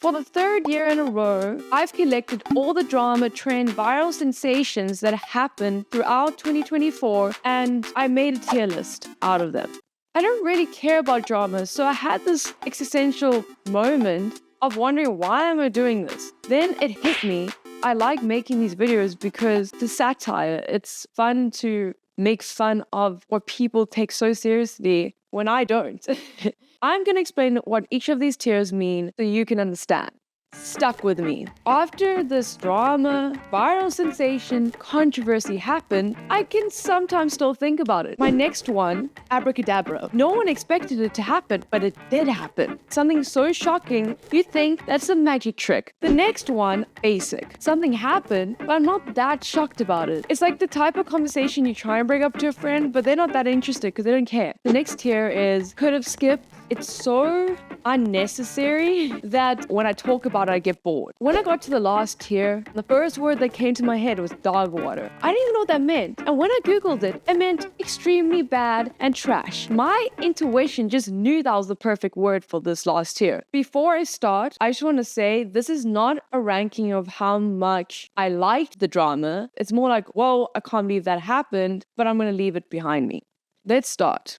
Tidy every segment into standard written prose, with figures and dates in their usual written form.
For the third year in a row, I've collected all the drama, trend, viral sensations that happened throughout 2024, and I made a tier list out of them. I don't really care about drama, so I had this existential moment of wondering, why am I doing this? Then it hit me. I like making these videos because the satire, it's fun to make fun of what people take so seriously when I don't. I'm going to explain what each of these tiers mean so you can understand. Stuck with me. After this drama, viral sensation, controversy happened, I can sometimes still think about it. My next one, abracadabra. No one expected it to happen, but it did happen. Something so shocking, you think that's a magic trick. The next one, basic. Something happened, but I'm not that shocked about it. It's like the type of conversation you try and bring up to a friend, but they're not that interested because they don't care. The next tier is could have skipped. It's so unnecessary that when I talk about it, I get bored. When I got to the last tier, the first word that came to my head was dog water. I didn't even know what that meant. And when I Googled it, it meant extremely bad and trash. My intuition just knew that was the perfect word for this last tier. Before I start, I just want to say this is not a ranking of how much I liked the drama. It's more like, whoa, I can't believe that happened, but I'm going to leave it behind me. Let's start.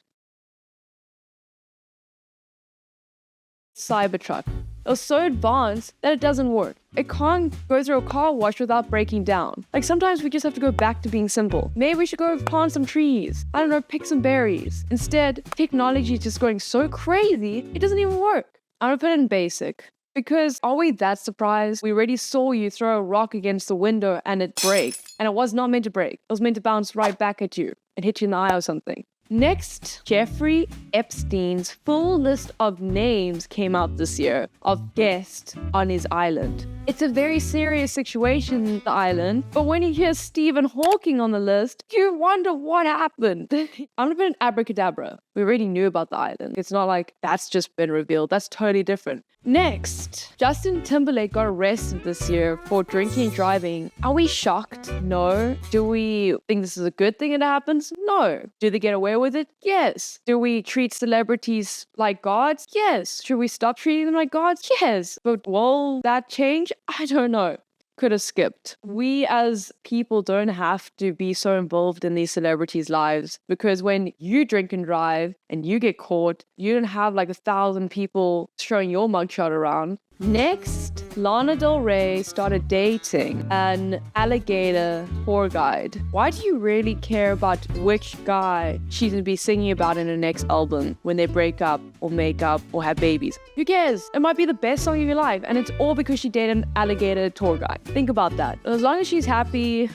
Cybertruck. It was so advanced that it doesn't work. It can't go through a car wash without breaking down. Like sometimes we just have to go back to being simple. Maybe we should go plant some trees. I don't know, pick some berries. Instead, technology is just going so crazy, it doesn't even work. I'm gonna put it in basic. Because are we that surprised? We already saw you throw a rock against the window and it break. And it was not meant to break. It was meant to bounce right back at you and hit you in the eye or something. Next, Jeffrey Epstein's full list of names came out this year of guests on his island. It's a very serious situation in the island, but when you hear Stephen Hawking on the list, you wonder what happened. I'm gonna put an abracadabra. We already knew about the island. It's not like that's just been revealed. That's totally different. Next, Justin Timberlake got arrested this year for drinking and driving. Are we shocked? No. Do we think this is a good thing that happens? No. Do they get away with it? Yes. Do we treat celebrities like gods? Yes. Should we stop treating them like gods? Yes. But will that change? I don't know. Could have skipped. We as people don't have to be so involved in these celebrities' lives, because when you drink and drive and you get caught, you don't have like 1,000 people showing your mugshot around. Next, Lana Del Rey started dating an alligator tour guide. Why do you really care about which guy she's gonna be singing about in her next album when they break up or make up or have babies? Who cares? It might be the best song of your life, and it's all because she dated an alligator tour guide. Think about that. As long as she's happy,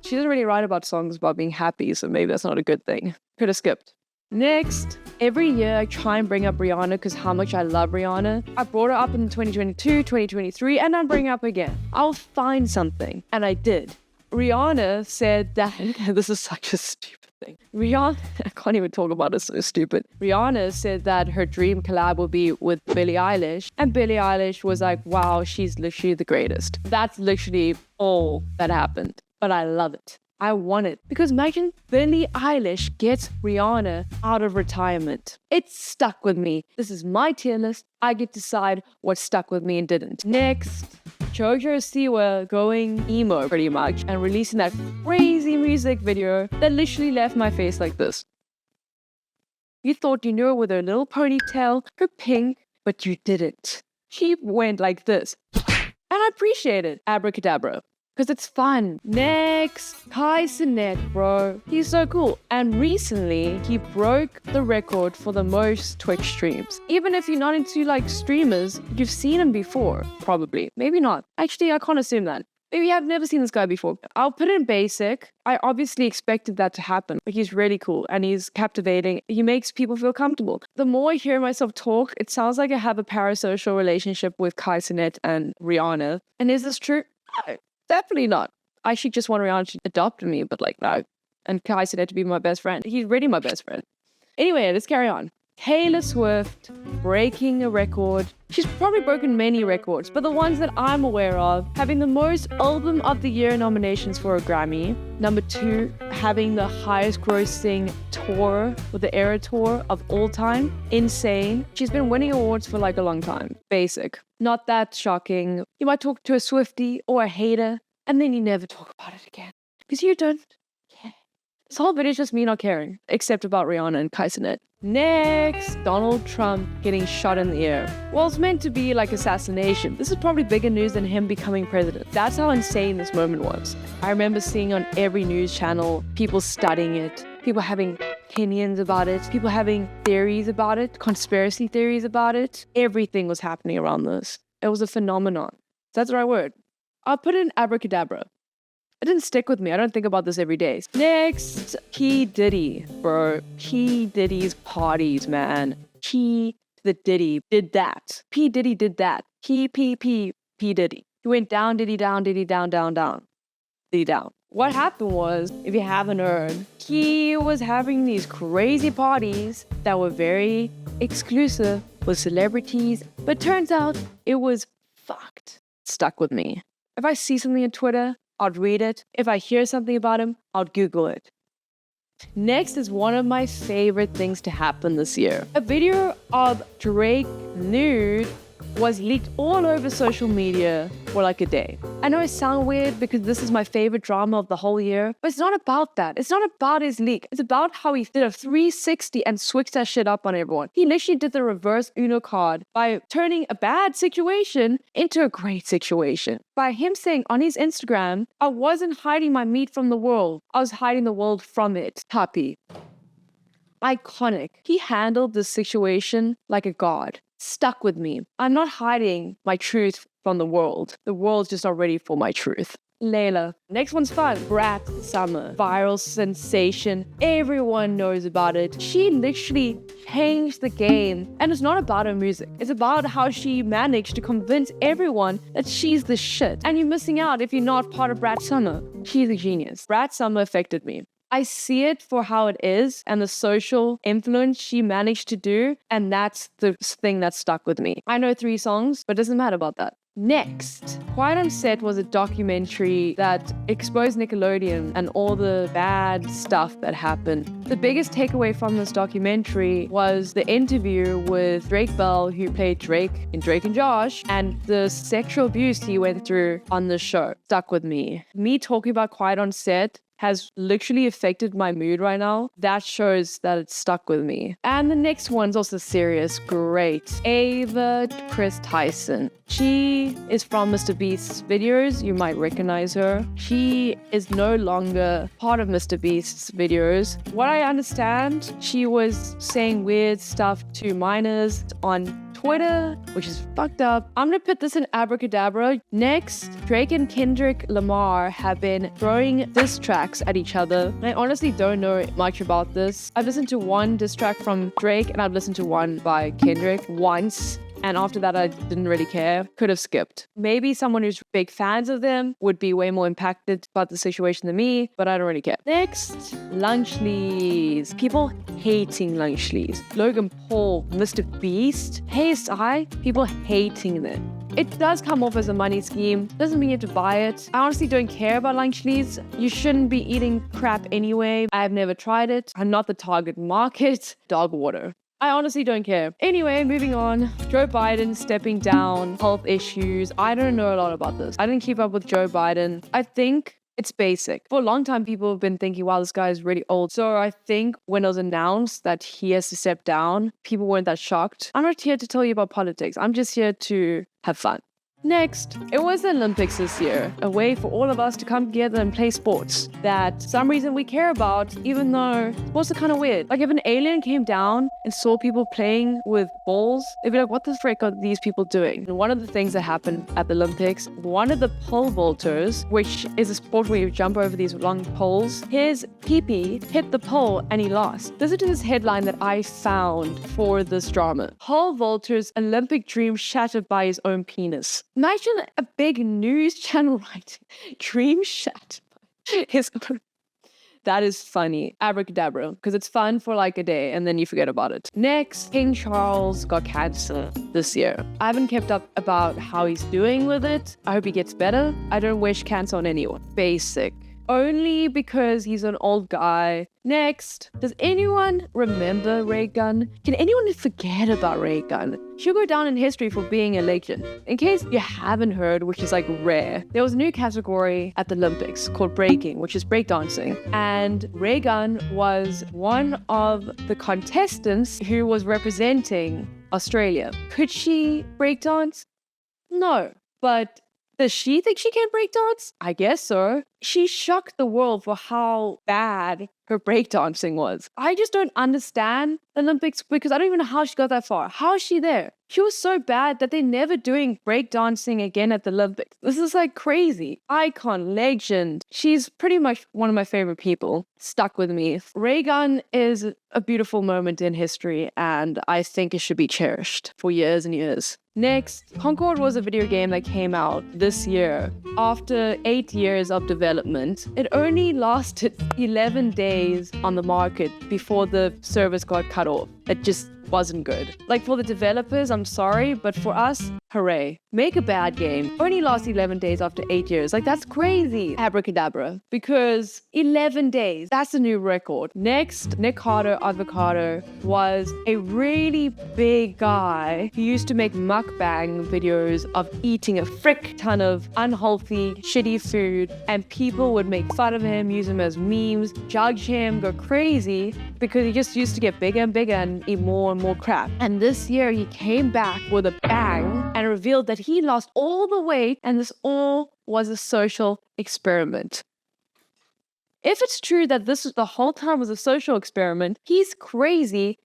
she doesn't really write about songs about being happy, so maybe that's not a good thing. Could have skipped. Next, every year I try and bring up Rihanna because how much I love Rihanna. I brought her up in 2022, 2023, and I'm bringing her up again. I'll find something. And I did. Rihanna said that, this is such a stupid thing. Rihanna, I can't even talk about it, so stupid. Rihanna said that her dream collab would be with Billie Eilish. And Billie Eilish was like, wow, she's literally the greatest. That's literally all that happened. But I love it. I want it. Because imagine Billie Eilish gets Rihanna out of retirement. It's stuck with me. This is my tier list. I get to decide what stuck with me and didn't. Next, Jojo Siwa going emo pretty much and releasing that crazy music video that literally left my face like this. You thought you knew her with her little ponytail, her pink, but you didn't. She went like this. And I appreciate it. Abracadabra. Because it's fun. Next, Kai Cenat, bro. He's so cool. And recently, he broke the record for the most Twitch streams. Even if you're not into like streamers, you've seen him before, probably. Maybe not. Actually, I can't assume that. Maybe I've never seen this guy before. I'll put it in basic. I obviously expected that to happen. But he's really cool and he's captivating. He makes people feel comfortable. The more I hear myself talk, it sounds like I have a parasocial relationship with Kai Cenat and Rihanna. And is this true? No. Definitely not. I should just want Rihanna to adopt me, but like, no. And Kai Cenat to be my best friend. He's really my best friend. Anyway, let's carry on. Taylor Swift breaking a record. She's probably broken many records, but the ones that I'm aware of, having the most Album of the Year nominations for a Grammy. Number 2, having the highest grossing tour with the Era Tour of all time. Insane. She's been winning awards for like a long time. Basic. Not that shocking. You might talk to a Swiftie or a hater, and then you never talk about it again. Because you don't care. This whole video is just me not caring, except about Rihanna and Kaisenet. Next, Donald Trump getting shot in the ear. Well, it's meant to be like assassination. This is probably bigger news than him becoming president. That's how insane this moment was. I remember seeing on every news channel, people studying it, people having opinions about it, people having theories about it, conspiracy theories about it. Everything was happening around this. It was a phenomenon. That's the right word. I'll put in abracadabra. It didn't stick with me. I don't think about this every day. Next, P. Diddy. Bro, P. Diddy's parties, man. P. the Diddy did that. P. Diddy did that. P. Diddy. He went down, Diddy down, Diddy down, down, down. Diddy down. What happened was, if you haven't heard, he was having these crazy parties that were very exclusive with celebrities, but turns out it was fucked. Stuck with me. If I see something on Twitter, I'd read it. If I hear something about him, I'd Google it. Next is one of my favorite things to happen this year. A video of Drake nude was leaked all over social media for like a day. I know it sounds weird because this is my favorite drama of the whole year, but it's not about that. It's not about his leak. It's about how he did a 360 and switched that shit up on everyone. He literally did the reverse Uno card by turning a bad situation into a great situation. By him saying on his Instagram, I wasn't hiding my meat from the world. I was hiding the world from it. Happy. Iconic. He handled this situation like a god. Stuck with me. I'm not hiding my truth from the world. The world's just not ready for my truth. Layla. Next one's fun. Brat Summer. Viral sensation. Everyone knows about it. She literally changed the game. And it's not about her music. It's about how she managed to convince everyone that she's the shit. And you're missing out if you're not part of Brat Summer. She's a genius. Brat Summer affected me. I see it for how it is and the social influence she managed to do, and that's the thing that stuck with me. I know 3 songs, but it doesn't matter about that. Next, Quiet on Set was a documentary that exposed Nickelodeon and all the bad stuff that happened. The biggest takeaway from this documentary was the interview with Drake Bell, who played Drake in Drake and Josh, and the sexual abuse he went through on the show. Stuck with me. Me talking about Quiet on Set has literally affected my mood right now. That shows that it's stuck with me. And the next one's also serious. Great. Ava Chris Tyson. She is from Mr. Beast's videos. You might recognize her. She is no longer part of Mr. Beast's videos. What I understand, she was saying weird stuff to minors on Twitter, which is fucked up. I'm gonna put this in abracadabra. Next, Drake and Kendrick Lamar have been throwing diss tracks at each other. I honestly don't know much about this. I've listened to one diss track from Drake and I've listened to one by Kendrick once. And after that, I didn't really care. Could have skipped. Maybe someone who's big fans of them would be way more impacted about the situation than me, but I don't really care. Next, Lunchlys. People hating Lunchlys. Logan Paul, Mr. Beast, KSI, people hating them. It does come off as a money scheme. Doesn't mean you have to buy it. I honestly don't care about Lunchlys. You shouldn't be eating crap anyway. I've never tried it. I'm not the target market. Dog water. I honestly don't care. Anyway, moving on. Joe Biden stepping down, health issues. I don't know a lot about this. I didn't keep up with Joe Biden. I think it's basic. For a long time, people have been thinking, wow, this guy is really old. So I think when it was announced that he has to step down, people weren't that shocked. I'm not here to tell you about politics. I'm just here to have fun. Next, it was the Olympics this year, a way for all of us to come together and play sports that some reason we care about, even though sports are kind of weird. Like if an alien came down and saw people playing with balls, they'd be like, what the frick are these people doing? And one of the things that happened at the Olympics, one of the pole vaulters, which is a sport where you jump over these long poles, his pee-pee hit the pole and he lost. Listen to this headline that I found for this drama. Pole vaulter's Olympic dream shattered by his own penis. Imagine a big news channel writing, dream shattered by his own. That is funny. Abracadabra. Because it's fun for like a day and then you forget about it. Next, King Charles got cancer this year. I haven't kept up about how he's doing with it. I hope he gets better. I don't wish cancer on anyone. Basic. Only because he's an old guy. Next, does anyone remember Ray Gunn? Can anyone forget about Ray Gunn? She'll go down in history for being a legend. In case you haven't heard, which is like rare, there was a new category at the Olympics called breaking, which is breakdancing. And Ray Gunn was one of the contestants who was representing Australia. Could she breakdance? No, but does she think she can breakdance? I guess so. She shocked the world for how bad her breakdancing was. I just don't understand the Olympics because I don't even know how she got that far. How is she there? She was so bad that they're never doing breakdancing again at the Olympics. This is like crazy. Icon, legend. She's pretty much one of my favorite people. Stuck with me. Ray Gunn is a beautiful moment in history and I think it should be cherished for years and years. Next, Concord was a video game that came out this year. After 8 years of development, it only lasted 11 days on the market before the service got cut off. It just wasn't good. Like for the developers, I'm sorry, but for us, hooray. Make a bad game. Only last 11 days after 8 years. Like that's crazy. Abracadabra. Because 11 days, that's a new record. Next, Nick Carter, Avocado, was a really big guy who used to make mukbang videos of eating a frick ton of unhealthy, shitty food, and people would make fun of him, use him as memes, judge him, go crazy, because he just used to get bigger and bigger and eat more and more crap. And this year he came back with a bang and revealed that he lost all the weight and this all was a social experiment. If it's true that this the whole time was a social experiment, he's crazy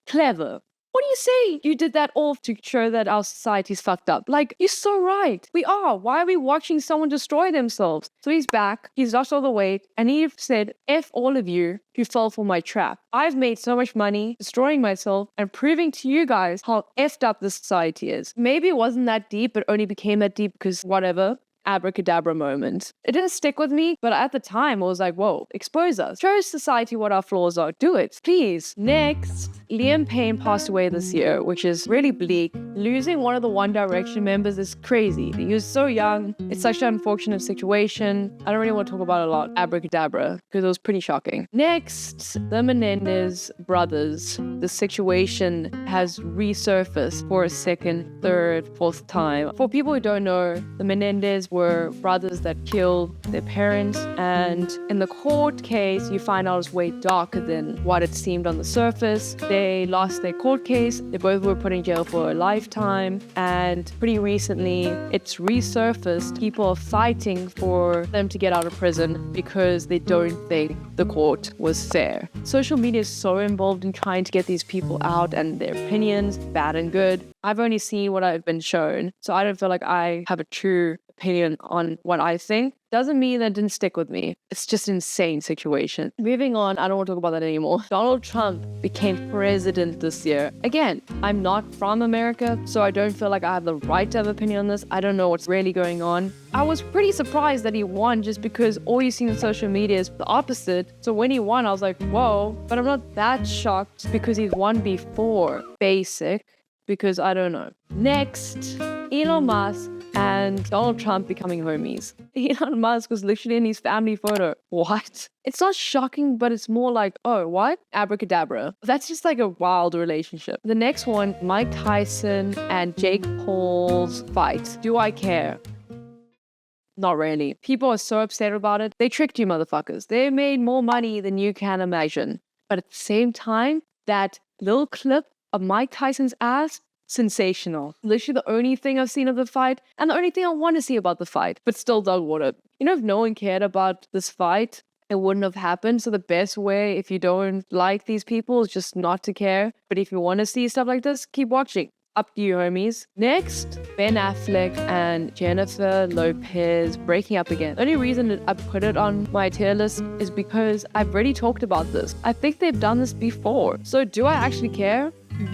clever. What do you say? You did that all to show that our society's fucked up. Like, you're so right. We are. Why are we watching someone destroy themselves? So he's back. He's lost all the weight. And he said, F all of you who fell for my trap. I've made so much money destroying myself and proving to you guys how effed up this society is. Maybe it wasn't that deep, but only became that deep because whatever. Abracadabra moment. It didn't stick with me, but at the time I was like, whoa, expose us. Show society what our flaws are. Do it, please. Next, Liam Payne passed away this year, which is really bleak. Losing one of the One Direction members is crazy. He was so young. It's such an unfortunate situation. I don't really want to talk about it a lot. Abracadabra, because it was pretty shocking. Next, the Menendez brothers. The situation has resurfaced for a second, third, fourth time. For people who don't know, the Menendez were brothers that killed their parents, and in the court case you find out it's way darker than what it seemed on the surface. They lost their court case. They both were put in jail for a lifetime, and pretty recently it's resurfaced. People are fighting for them to get out of prison because they don't think the court was fair. Social media is so involved in trying to get these people out and their opinions, bad and good. I've only seen what I've been shown, so I don't feel like I have a true opinion on what I think. Doesn't mean that it didn't stick with me. It's just an insane situation. Moving on, I don't want to talk about that anymore. Donald Trump became president this year. Again, I'm not from America, so I don't feel like I have the right to have an opinion on this. I don't know what's really going on. I was pretty surprised that he won just because all you see on social media is the opposite. So when he won, I was like, whoa, but I'm not that shocked because he's won before. Basic. Because I don't know. Next, Elon Musk and Donald Trump becoming homies. Elon Musk was literally in his family photo. What? It's not shocking, but it's more like, oh, what? Abracadabra. That's just like a wild relationship. The next one, Mike Tyson and Jake Paul's fight. Do I care? Not really. People are so upset about it. They tricked you motherfuckers. They made more money than you can imagine. But at the same time, that little clip of Mike Tyson's ass, sensational. Literally the only thing I've seen of the fight, and the only thing I want to see about the fight, but still dog water. You know, if no one cared about this fight, it wouldn't have happened. So the best way, if you don't like these people, is just not to care. But if you want to see stuff like this, keep watching. Up to you, homies. Next, Ben Affleck and Jennifer Lopez breaking up again. The only reason that I put it on my tier list is because I've already talked about this. I think they've done this before. So do I actually care?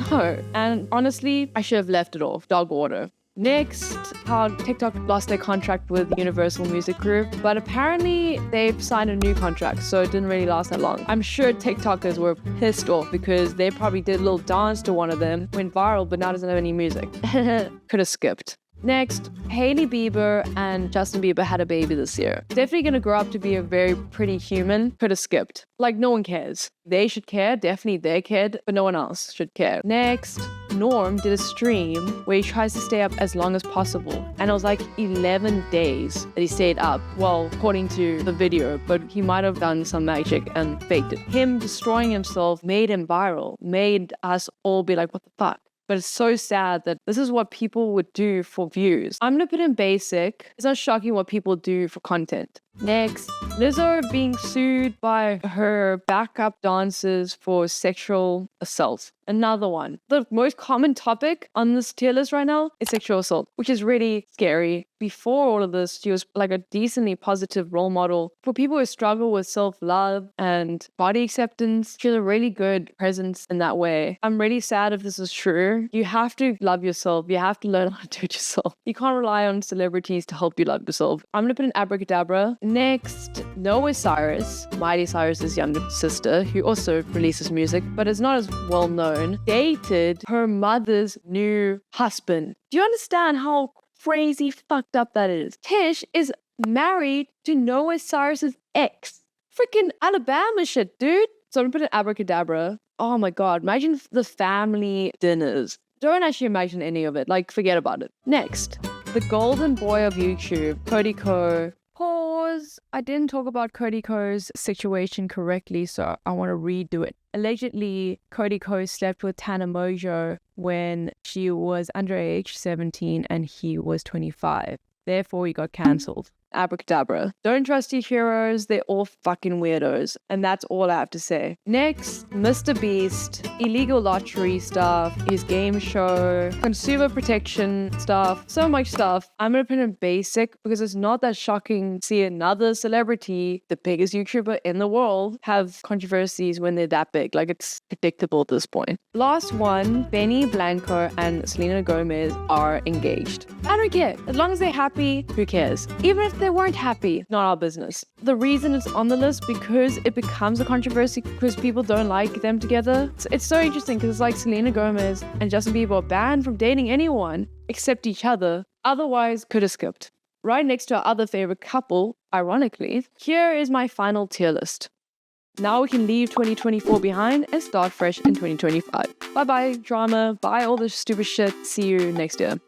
No. And honestly, I should have left it off. Dog water. Next, how TikTok lost their contract with Universal Music Group, but apparently they've signed a new contract, so it didn't really last that long. I'm sure TikTokers were pissed off because they probably did a little dance to one of them, went viral, but now doesn't have any music. Could have skipped. Next, Hailey Bieber and Justin Bieber had a baby this year. Definitely gonna grow up to be a very pretty human. Could have skipped. Like, no one cares. They should care, definitely they cared, but no one else should care. Next, Norm did a stream where he tries to stay up as long as possible. And it was like 11 days that he stayed up. Well, according to the video, but he might have done some magic and faked it. Him destroying himself made him viral, made us all be like, what the fuck? But it's so sad that this is what people would do for views. I'm gonna put in basic. It's not shocking what people do for content. Next, Lizzo being sued by her backup dancers for sexual assault. Another one. The most common topic on this tier list right now is sexual assault, which is really scary. Before all of this, she was like a decently positive role model for people who struggle with self-love and body acceptance. She's a really good presence in that way. I'm really sad if this is true. You have to love yourself. You have to learn how to do it yourself. You can't rely on celebrities to help you love yourself. I'm gonna put in abracadabra. Next, Noah Cyrus, Miley Cyrus's younger sister, who also releases music, but is not as well known, dated her mother's new husband. Do you understand how crazy fucked up that is? Tish is married to Noah Cyrus's ex. Freaking Alabama shit, dude. So I'm gonna put in abracadabra. Oh my god, imagine the family dinners. Don't actually imagine any of it. Like, forget about it. Next, the golden boy of YouTube, Cody Ko. Pause. I didn't talk about Cody Ko's situation correctly, so I want to redo it. Allegedly, Cody Ko slept with Tana Mojo when she was underage, 17, and he was 25. Therefore, he got cancelled. Abracadabra. Don't trust your heroes. They're all fucking weirdos. And that's all I have to say. Next, Mr. Beast. Illegal lottery stuff. His game show. Consumer protection stuff. So much stuff. I'm going to put in basic because it's not that shocking to see another celebrity, the biggest YouTuber in the world, have controversies when they're that big. Like, it's predictable at this point. Last one, Benny Blanco and Selena Gomez are engaged. I don't care. As long as they're happy, who cares? Even if they weren't happy, not our business. The reason it's on the list because it becomes a controversy because people don't like them together. It's so interesting because it's like Selena Gomez and Justin Bieber are banned from dating anyone except each other. Otherwise, could have skipped. Right next to our other favorite couple, ironically, here is my final tier list. Now we can leave 2024 behind and start fresh in 2025. Bye-bye, drama. Bye, all this stupid shit. See you next year.